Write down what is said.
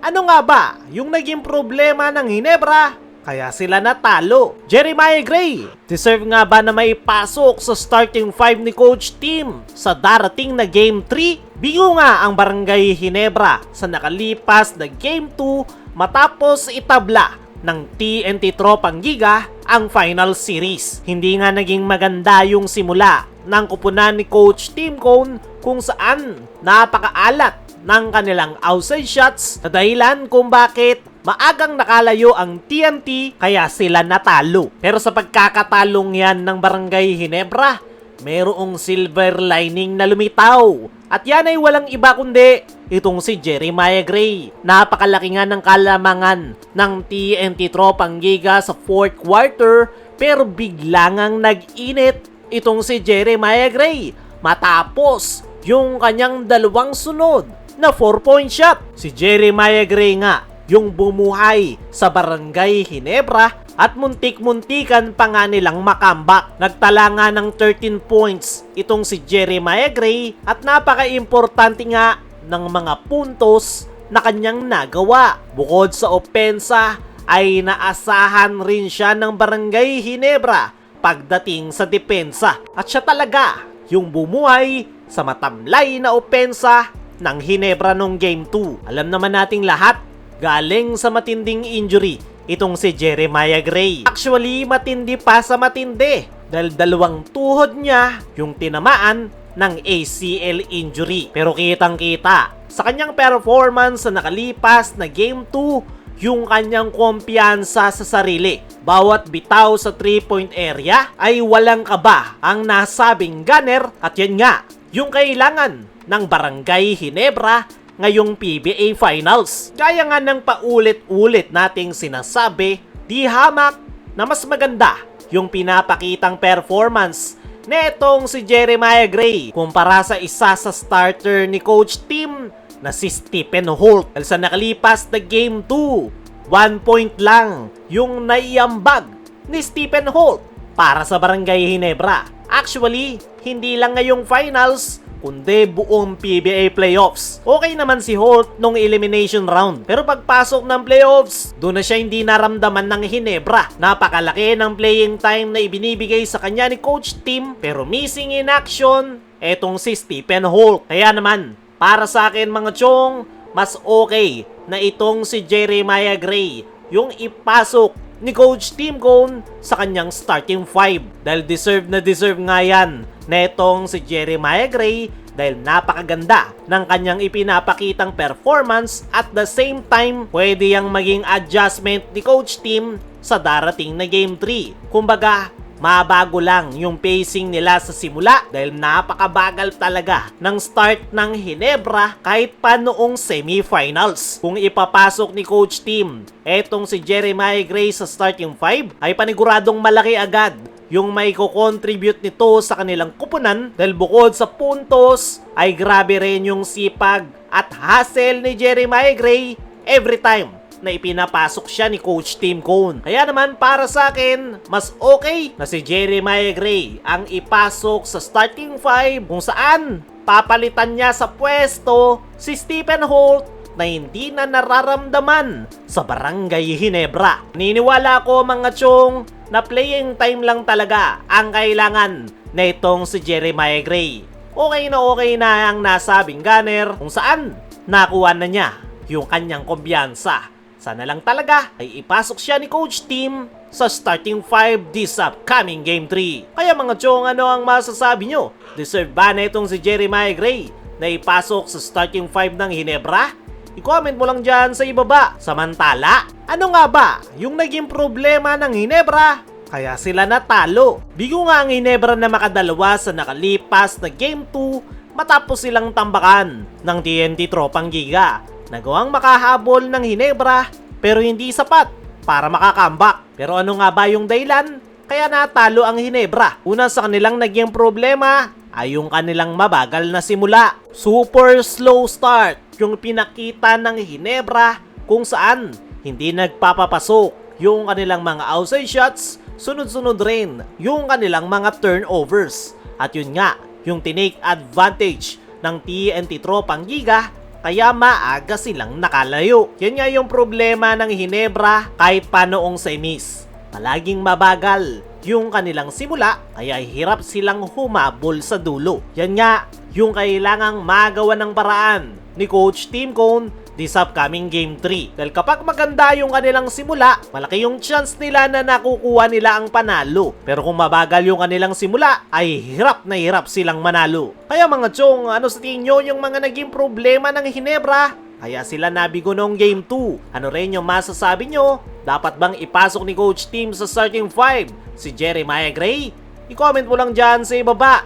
Ano nga ba yung naging problema ng Ginebra kaya sila natalo? Jeremiah Gray, deserve nga ba na may pasok sa starting 5 ni Coach Tim sa darating na Game 3? Bigo nga ang Barangay Ginebra sa nakalipas na Game 2 matapos itabla ng TNT Tropang Giga ang final series. Hindi nga naging maganda yung simula ng kupunan ni Coach Tim Cone kung saan napakaalat ng kanilang outside shots na dahilan kung bakit maagang nakalayo ang TNT kaya sila natalo. Pero sa pagkakatalong yan ng Barangay Ginebra, mayroong silver lining na lumitaw. At yan ay walang iba kundi itong si Jeremiah Gray. Napakalaki nga ng kalamangan ng TNT Tropang Giga sa 4th quarter pero bigla ngang nag-init itong si Jeremiah Gray matapos yung kanyang dalawang sunod na 4-point shot. Si Jeremiah Gray nga yung bumuhay sa Barangay Ginebra at muntik-muntikan pa nga nilang makambak. Nagtala nga ng 13 points itong si Jeremiah Gray at napaka-importante nga ng mga puntos na kanyang nagawa. Bukod sa opensa ay naasahan rin siya ng Barangay Ginebra pagdating sa depensa. At siya talaga yung bumuhay sa matamlay na opensa ng Ginebra nung Game 2. Alam naman nating lahat, galing sa matinding injury itong si Jeremiah Gray. Actually, matindi pa sa matindi dahil dalawang tuhod niya yung tinamaan ng ACL injury. Pero kitang-kita sa kanyang performance sa nakalipas na Game 2 yung kanyang kumpiyansa sa sarili. Bawat bitaw sa 3-point area ay walang kaba ang nasabing gunner at yan nga yung kailangan ng Barangay Ginebra ngayong PBA Finals. Kaya nga ng paulit-ulit nating sinasabi, di hamak na mas maganda yung pinapakitang performance netong si Jeremiah Gray kumpara sa isa sa starter ni Coach Tim na si Stephen Holt. Sa nakalipas na Game 2, 1 point lang yung naiambag ni Stephen Holt para sa Barangay Ginebra. Actually, hindi lang ngayong finals kundi buong PBA playoffs. Okay naman si Holt nung elimination round. Pero pagpasok ng playoffs, doon na siya hindi naramdaman ng Ginebra. Napakalaki ng playing time na ibinibigay sa kanya ni Coach Tim. Pero missing in action, etong si Stephen Holt. Kaya naman, para sa akin mga chong, mas okay na itong si Jeremiah Gray yung ipasok ni Coach Tim Cone sa kanyang starting 5. Dahil deserve nga yan netong si Jeremiah Gray dahil napakaganda ng kanyang ipinapakitang performance at the same time pwede yang maging adjustment ni Coach Tim sa darating na Game 3. Kumbaga, mabago lang yung pacing nila sa simula dahil napakabagal talaga ng start ng Ginebra kahit pa noong semifinals. Kung ipapasok ni Coach Tim etong si Jeremiah Gray sa starting 5 ay paniguradong malaki agad yung may ko-contribute nito sa kanilang kupunan dahil bukod sa puntos ay grabe rin yung sipag at hustle ni Jeremiah Gray every time na ipinapasok siya ni Coach Tim Cone. Kaya naman para sa akin, mas okay na si Jeremiah Gray ang ipasok sa starting 5 kung saan papalitan niya sa pwesto si Stephen Holt na hindi na nararamdaman sa Barangay Ginebra. Naniniwala ko mga chong na playing time lang talaga ang kailangan na itong si Jeremiah Gray. Okay na ang nasabing gunner kung saan nakuha na niya yung kanyang kumpiyansa. Sana lang talaga ay ipasok siya ni Coach Tim sa starting 5 this upcoming Game 3. Kaya mga chong, ano ang masasabi nyo? Deserve ba na itong si Jeremiah Gray na ipasok sa starting 5 ng Ginebra? I-comment mo lang dyan sa ibaba. Samantala, ano nga ba yung naging problema ng Ginebra kaya sila natalo? Bigo nga ang Ginebra na makadalawa sa nakalipas na Game 2 matapos silang tambakan ng TNT Tropang Giga. Nagawang makahabol ng Ginebra pero hindi sapat para makakambak. Pero ano nga ba yung dahilan kaya natalo ang Ginebra? Una sa kanilang naging problema ay yung kanilang mabagal na simula. Super slow start yung pinakita ng Ginebra kung saan hindi nagpapapasok yung kanilang mga outside shots, sunod-sunod rin yung kanilang mga turnovers. At yun nga, yung tinake advantage ng TNT Tropang Giga kaya maaga silang nakalayo. Yan nga yung problema ng Hinebra kahit pa noong semis. Palaging mabagal yung kanilang simula kaya hirap silang humabol sa dulo. Yan nga yung kailangang magawa ng paraan ni Coach Tim Cone this upcoming Game 3. Dahil kapag maganda yung kanilang simula, malaki yung chance nila na nakukuha nila ang panalo. Pero kung mabagal yung kanilang simula, ay hirap na hirap silang manalo. Kaya mga chong, ano sa tingin nyo yung mga naging problema ng Hinebra? Kaya sila nabigo noong Game 2. Ano rin yung masasabi nyo? Dapat bang ipasok ni Coach Tim sa starting 5 si Jeremiah Gray? I-comment mo lang dyan sa ibaba.